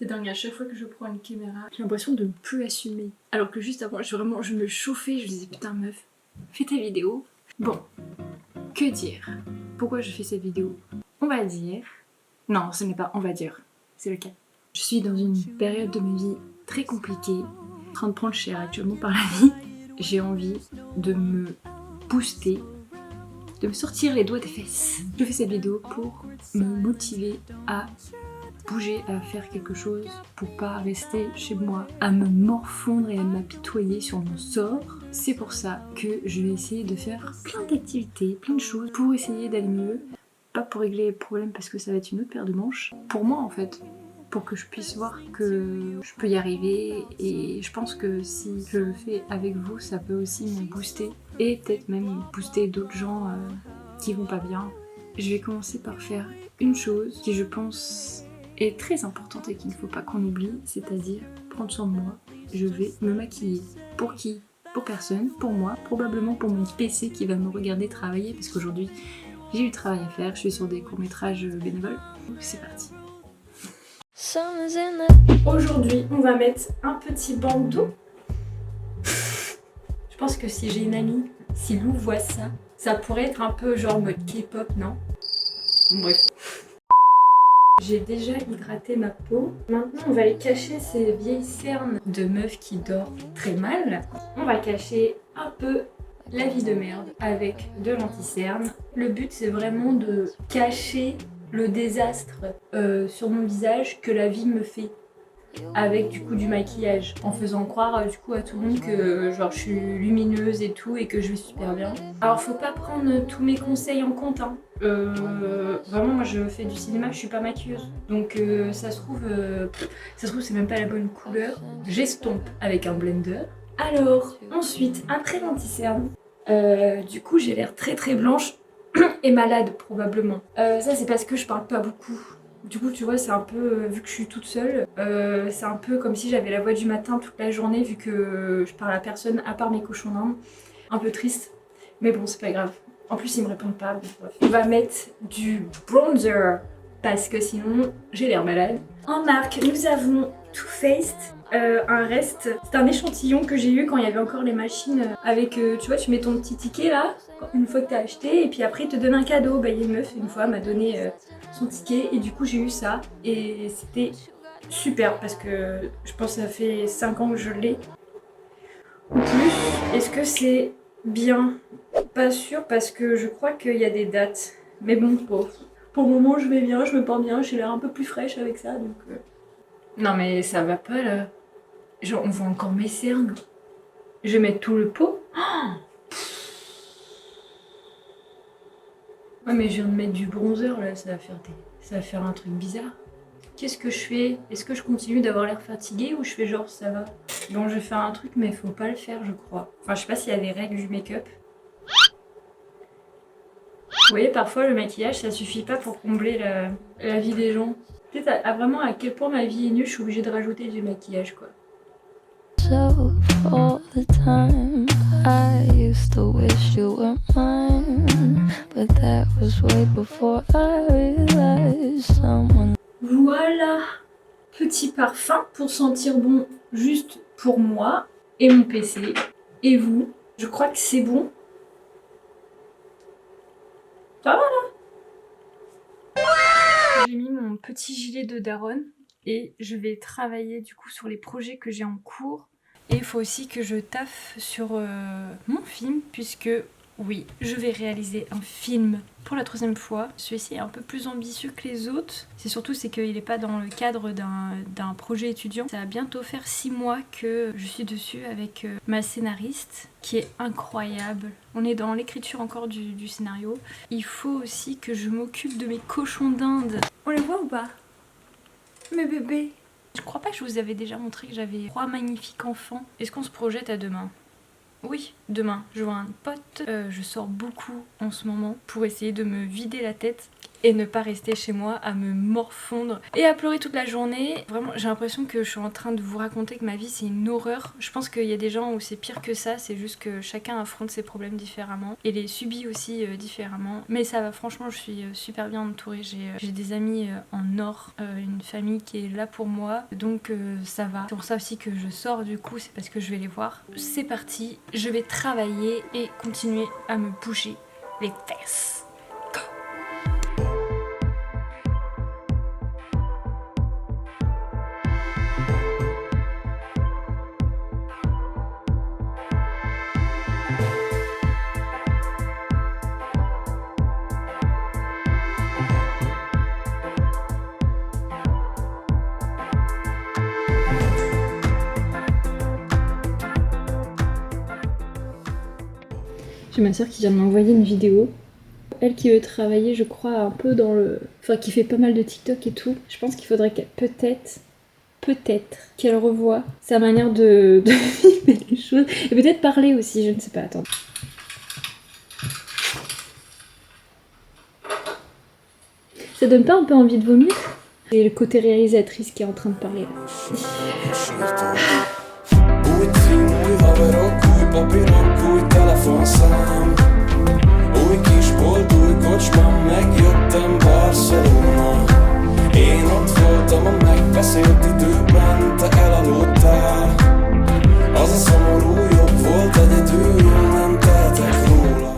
C'est dingue, à chaque fois que je prends une caméra, j'ai l'impression de ne plus assumer. Alors que juste avant, je me chauffais, je me disais putain meuf, fais ta vidéo. Bon, que dire? Pourquoi je fais cette vidéo? On va dire... Non, ce n'est pas on va dire, c'est le cas. Je suis dans une période de ma vie très compliquée, en train de prendre cher actuellement par la vie. J'ai envie de me booster, de me sortir les doigts des fesses. Je fais cette vidéo pour me motiver à bouger, à faire quelque chose, pour pas rester chez moi, à me morfondre et à m'apitoyer sur mon sort. C'est pour ça que je vais essayer de faire plein d'activités, plein de choses pour essayer d'aller mieux. Pas pour régler les problèmes parce que ça va être une autre paire de manches. Pour moi en fait. Pour que je puisse voir que je peux y arriver. Et je pense que si je le fais avec vous, ça peut aussi me booster. Et peut-être même booster d'autres gens qui vont pas bien. Je vais commencer par faire une chose qui je pense est très importante et qu'il ne faut pas qu'on oublie. C'est-à-dire prendre soin de moi. Je vais me maquiller. Pour qui? Pour personne. Pour moi. Probablement pour mon PC qui va me regarder travailler. Parce qu'aujourd'hui... j'ai du travail à faire, je suis sur des courts-métrages bénévoles. Donc c'est parti. Aujourd'hui, on va mettre un petit bandeau. Je pense que si j'ai une amie, si Lou voit ça, ça pourrait être un peu genre mode K-pop, non? Bref. J'ai déjà hydraté ma peau. Maintenant, on va aller cacher ces vieilles cernes de meuf qui dort très mal. On va cacher un peu la vie de merde avec de l'anti-cerne. Le but, c'est vraiment de cacher le désastre sur mon visage que la vie me fait. Avec du coup du maquillage, en faisant croire du coup à tout le monde que genre je suis lumineuse et tout et que je vais super bien. Alors faut pas prendre tous mes conseils en compte hein. Vraiment moi je fais du cinéma, je suis pas maquilleuse. Donc ça se trouve c'est même pas la bonne couleur. J'estompe avec un blender. Alors ensuite après l'anti-cerne, du coup j'ai l'air très très blanche et malade probablement. Ça c'est parce que je parle pas beaucoup. Du coup, tu vois, c'est un peu, vu que je suis toute seule, c'est un peu comme si j'avais la voix du matin toute la journée, vu que je parle à personne à part mes cochons d'Inde. Un peu triste, mais bon, c'est pas grave. En plus, ils me répondent pas, donc bref. On va mettre du bronzer, parce que sinon, j'ai l'air malade. En marque, nous avons Too Faced. Un reste, c'est un échantillon que j'ai eu quand il y avait encore les machines avec, tu vois, tu mets ton petit ticket là, une fois que t'as acheté, et puis après ils te donnent un cadeau. Bah il y a une meuf une fois m'a donné son ticket et du coup j'ai eu ça et c'était super parce que je pense que ça fait 5 ans que je l'ai ou plus. Est-ce que c'est bien? Pas sûr parce que je crois qu'il y a des dates, mais bon, pour le moment je vais bien, je me porte bien, j'ai l'air un peu plus fraîche avec ça donc... Non mais ça va pas là. Genre on voit encore mes cernes. Je vais mettre tout le pot. Oh ouais mais je viens de mettre du bronzer là, ça va faire un truc bizarre. Qu'est-ce que je fais? Est-ce que je continue d'avoir l'air fatiguée ou je fais genre ça va? Bon je vais faire un truc mais faut pas le faire je crois. Enfin je sais pas s'il y a des règles du make-up. Vous voyez parfois le maquillage ça suffit pas pour combler la vie des gens. Peut-être vraiment à quel point ma vie est nulle, je suis obligée de rajouter du maquillage quoi. All the time I used to wish you were mine, but that was way before I realized someone. Voilà, petit parfum pour sentir bon juste pour moi et mon PC et vous. Je crois que c'est bon. Ça va là? J'ai mis mon petit gilet de daronne et je vais travailler du coup sur les projets que j'ai en cours. Et il faut aussi que je taffe sur mon film puisque oui, je vais réaliser un film pour la 3e fois. Celui-ci est un peu plus ambitieux que les autres. C'est surtout c'est qu'il n'est pas dans le cadre d'un projet étudiant. Ça va bientôt faire 6 mois que je suis dessus avec ma scénariste qui est incroyable. On est dans l'écriture encore du scénario. Il faut aussi que je m'occupe de mes cochons d'Inde. On les voit ou pas? Mes bébés. Je crois pas que je vous avais déjà montré que j'avais 3 magnifiques enfants. Est-ce qu'on se projette à demain? Oui, demain. Je vois un pote. Je sors beaucoup en ce moment pour essayer de me vider la tête. et ne pas rester chez moi à me morfondre et à pleurer toute la journée. Vraiment, j'ai l'impression que je suis en train de vous raconter que ma vie c'est une horreur. Je pense qu'il y a des gens où c'est pire que ça, c'est juste que chacun affronte ses problèmes différemment et les subit aussi différemment. Mais ça va, franchement, je suis super bien entourée. J'ai des amis en or, une famille qui est là pour moi, donc ça va. C'est pour ça aussi que je sors du coup, c'est parce que je vais les voir. C'est parti, je vais travailler et continuer à me bouger les fesses. J'ai ma soeur qui vient de m'envoyer une vidéo. Elle qui veut travailler, je crois, un peu dans le... Enfin, qui fait pas mal de TikTok et tout. Je pense qu'il faudrait qu'elle... Peut-être qu'elle revoie sa manière de vivre les choses. Et peut-être parler aussi, je ne sais pas. Attends. Ça donne pas un peu envie de vomir? Et le côté réalisatrice qui est en train de parler là. Papírok, új telefonszám. Új kisbolt, új kocsmám, megjöttem Barcelona. Én ott voltam a megbeszélt időben, te elaludtál. Az a szomorú jobb volt egyedül, nem tehetek róla.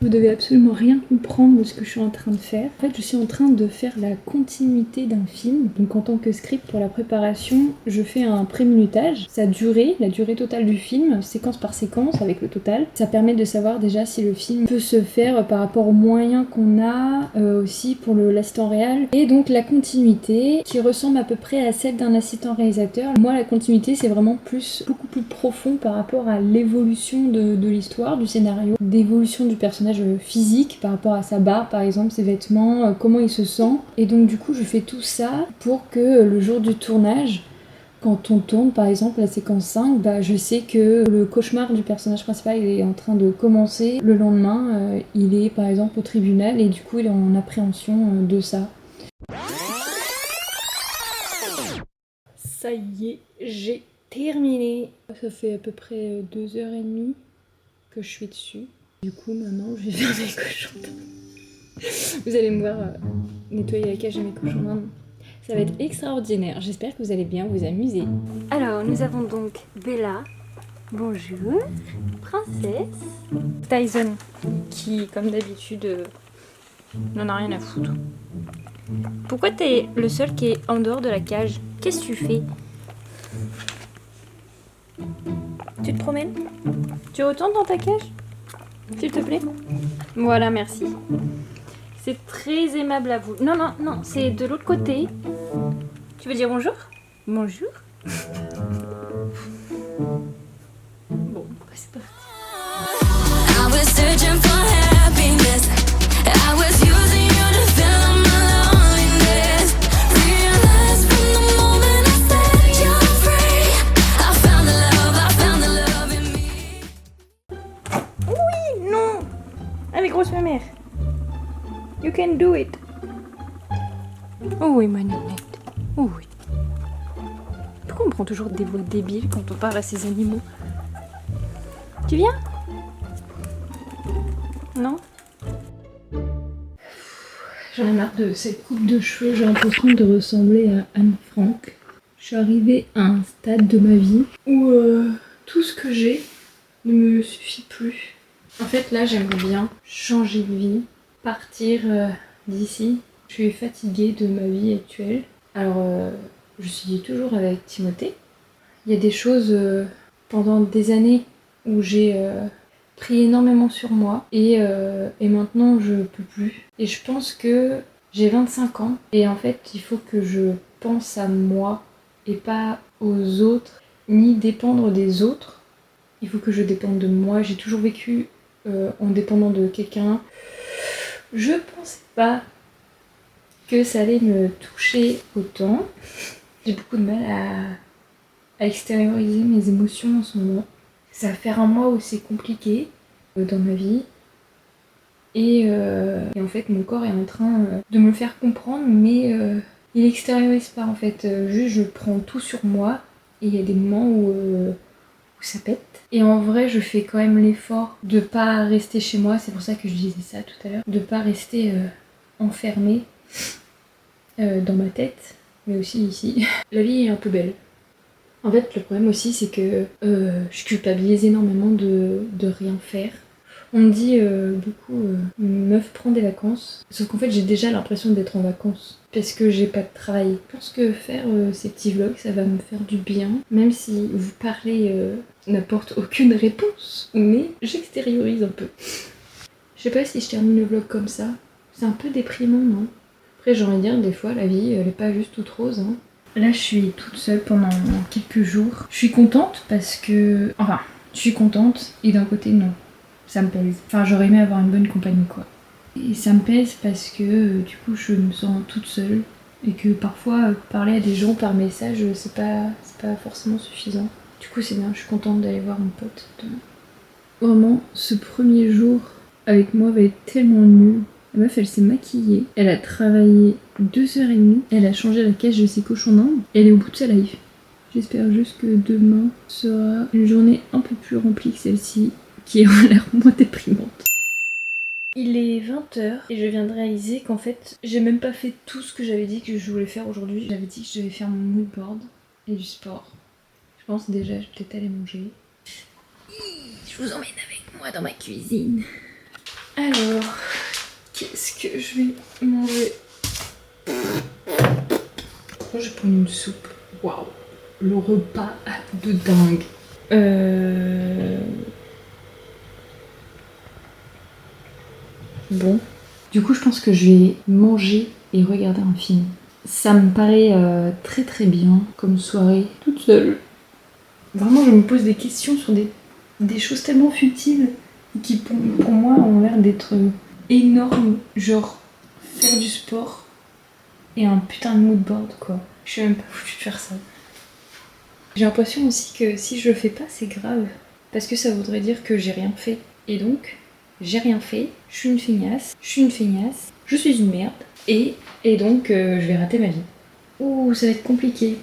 Vous devez absolument rien comprendre de ce que je suis en train de faire. En fait, je suis en train de faire la continuité d'un film. Donc en tant que script pour la préparation, je fais un pré-minutage. Sa durée, la durée totale du film, séquence par séquence avec le total. Ça permet de savoir déjà si le film peut se faire par rapport aux moyens qu'on a, aussi pour l'assistant réal. Et donc la continuité qui ressemble à peu près à celle d'un assistant réalisateur. Moi, la continuité, c'est vraiment beaucoup plus profond par rapport à l'évolution de l'histoire, du scénario, d'évolution du personnage physique par rapport à sa barbe par exemple, ses vêtements, comment il se sent. Et donc du coup je fais tout ça pour que le jour du tournage, quand on tourne par exemple la séquence 5, je sais que le cauchemar du personnage principal il est en train de commencer. Le lendemain il est par exemple au tribunal et du coup il est en appréhension de ça. Ça y est, j'ai terminé. Ça fait à peu près 2h30 que je suis dessus. Du coup, maintenant, je vais faire mes cochons d'Inde. Vous allez me voir nettoyer la cage de mes cochons d'Inde. Ça va être extraordinaire. J'espère que vous allez bien vous amuser. Alors, nous avons donc Bella. Bonjour. Princesse. Tyson, qui, comme d'habitude, n'en a rien à foutre. Pourquoi t'es le seul qui est en dehors de la cage? Qu'est-ce que tu fais? Tu te promènes? Tu retournes dans ta cage? S'il te plaît. Voilà, merci. C'est très aimable à vous. Non, non, non, c'est de l'autre côté. Tu veux dire bonjour? Bonjour. Bon, c'est parti. I was searching for happiness. I was using you to fill my loneliness. Realized from the moment I set you free. I found the love in me. Oui, non. Avec grosse mère. You can do it. Oh oui, ma nénette. Oh oui. Pourquoi on prend toujours des voix débiles quand on parle à ces animaux? Tu viens? Non? J'en ai marre de cette coupe de cheveux, j'ai l'impression de ressembler à Anne Frank. Je suis arrivée à un stade de ma vie où tout ce que j'ai ne me suffit plus. En fait là j'aimerais bien changer de vie, partir d'ici. Je suis fatiguée de ma vie actuelle. Alors je suis toujours avec Timothée. Il y a des choses pendant des années où j'ai pris énormément sur moi et maintenant je peux plus. Et je pense que j'ai 25 ans et en fait il faut que je pense à moi et pas aux autres, ni dépendre des autres. Il faut que je dépende de moi. J'ai toujours vécu en dépendant de quelqu'un. Je pensais pas que ça allait me toucher autant. J'ai beaucoup de mal à extérioriser mes émotions en ce moment. Ça va faire un mois où c'est compliqué dans ma vie. Et en fait mon corps est en train de me le faire comprendre, mais il extériorise pas en fait. Juste je prends tout sur moi et il y a des moments où ça pète. Et en vrai je fais quand même l'effort de pas rester chez moi, c'est pour ça que je disais ça tout à l'heure, de pas rester enfermée dans ma tête, mais aussi ici. La vie est un peu belle. En fait le problème aussi c'est que je culpabilise énormément de rien faire. On me dit beaucoup meuf prends des vacances, sauf qu'en fait j'ai déjà l'impression d'être en vacances parce que j'ai pas de travail. Je pense que faire ces petits vlogs ça va me faire du bien, même si vous parlez n'apporte aucune réponse, mais j'extériorise un peu. Je sais pas si je termine le vlog comme ça, c'est un peu déprimant non? Après j'ai envie de dire des fois la vie elle est pas juste toute rose hein. Là je suis toute seule pendant quelques jours. Je suis contente parce que... Enfin, je suis contente et d'un côté non. Ça me pèse. Enfin j'aurais aimé avoir une bonne compagnie quoi. Et ça me pèse parce que du coup je me sens toute seule. Et que parfois parler à des gens par message c'est pas forcément suffisant. Du coup c'est bien, je suis contente d'aller voir mon pote demain. Vraiment, ce premier jour avec moi va être tellement nul. La meuf elle s'est maquillée, elle a travaillé 2h30, elle a changé la cache de ses cochons d'Inde, elle est au bout de sa life. J'espère juste que demain sera une journée un peu plus remplie que celle-ci, qui a l'air moins déprimante. Il est 20h et je viens de réaliser qu'en fait j'ai même pas fait tout ce que j'avais dit que je voulais faire aujourd'hui. J'avais dit que je devais faire mon mood board et du sport. Je pense déjà je vais peut-être aller manger. Je vous emmène avec moi dans ma cuisine. Alors, qu'est-ce que je vais manger? Je vais prendre une soupe. Waouh, le repas de dingue. Bon, du coup je pense que je vais manger et regarder un film. Ça me paraît très très bien comme soirée toute seule. Vraiment je me pose des questions sur des choses tellement futiles qui pour moi ont l'air d'être énormes. Genre faire du sport et un putain de mood board quoi. Je suis même pas foutue de faire ça. J'ai l'impression aussi que si je le fais pas c'est grave. Parce que ça voudrait dire que j'ai rien fait. Et donc... j'ai rien fait, je suis une feignasse, je suis une merde, et donc je vais rater ma vie. Ouh, ça va être compliqué.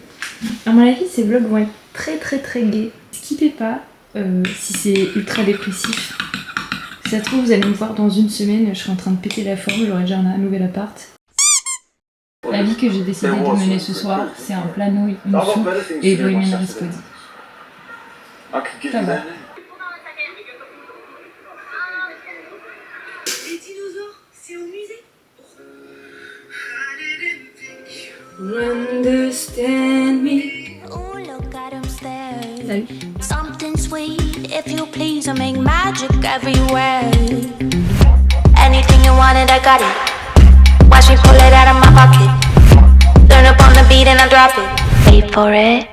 À mon avis, ces vlogs vont être très très très gays. Skippez pas si c'est ultra dépressif. Si ça se trouve, vous allez me voir dans une semaine, je serai en train de péter la forme, j'aurai déjà un nouvel appart. La vie que j'ai décidé de mener ce soir, c'est un plat nouilles, une soupe et Bohemian Rhapsody. Ça va. Understand me. Oh, look at him stare. Salut. Something sweet, if you please, I make magic everywhere. Anything you wanted, I got it. Watch me pull it out of my pocket. Turn up on the beat and I drop it. Wait for it.